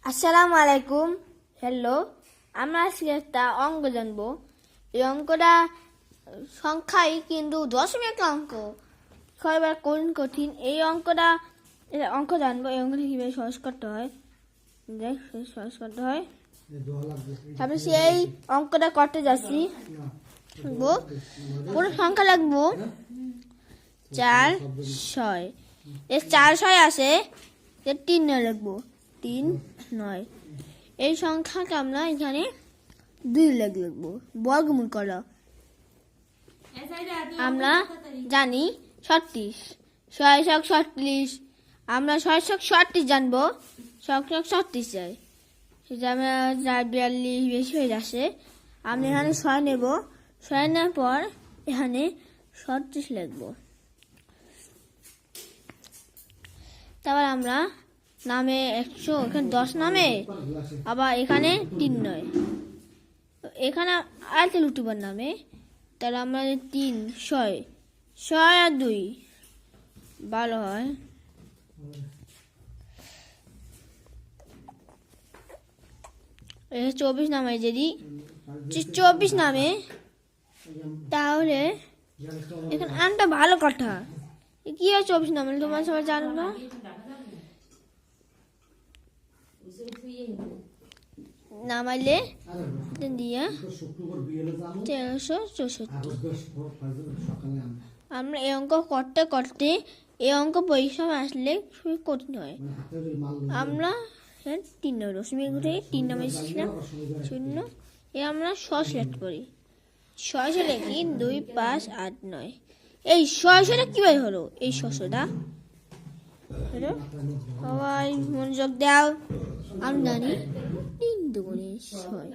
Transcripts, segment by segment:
আসসালামু আলাইকুম। হ্যালো, আমরা আজকে একটা অঙ্ক জানবো। এই অঙ্কটা সংখ্যাই কিন্তু দশমিক অঙ্ক, ছয়বার কঠিন। এই অঙ্ক জানবো। এই অঙ্কটা কিভাবে সহজ করতে হয়, তারপরে সেই অঙ্কটা করতে যাচ্ছি। পুরো সংখ্যা লাগবো 4 6। এর 4 6 আসে, 3 9 লিখবো, 3 9। এই সংখ্যাকে আমরা এখানে 2 লিখবো, বর্গমূল করা। আমরা জানি 36, 6 ছক 36। আমরা 6 ছক 36 জানবো, 6 ছক 36 চাই। সেটা আমরা 42 বেশি হয়ে যাচ্ছে। আমরা এখানে 6 নেব, 6 নেওয়ার পর এখানে 36 লিখবো। তারপর আমরা নামে 100, এখানে 10 নামে, আবার এখানে 3 9। এখানে আরেকটা লুটিবার নামে, তাহলে আমরা 3 6 6 আর 2 ভালো হয়। এখানে 24 নামে, যদি 24 নামে, তাহলে এখানে আনটা ভালো কথা। কি হয় 24 নামে, তোমার সবাই জানো না? নামাইলে দিয়ে 1364। আমরা এই অঙ্ক করতে করতে এই অঙ্ক পরীক্ষা আসলে খুবই কঠিন হয়। আমরা 3 দশমিক উঠে 3 নামে এসেছিলাম 0। আমরা 6 সিলেক্ট করি, 6 লিখি 2 5 8 9। এই 6টা কিভাবে হলো? এই 6টা সবাই মনোযোগ দাও। আমি জানি 3 2 6।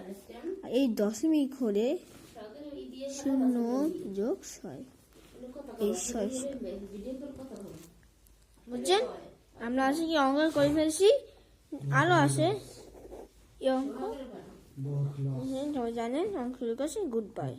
এই দশমিক হলে 0 যোগ 6, এই 6। বুঝছেন? আমরা আজকে কি অঙ্ক করে ফেলছি। আরো আছে এই অঙ্ক, সবাই জানেন। অঙ্ক শুরু করছি। Good bye.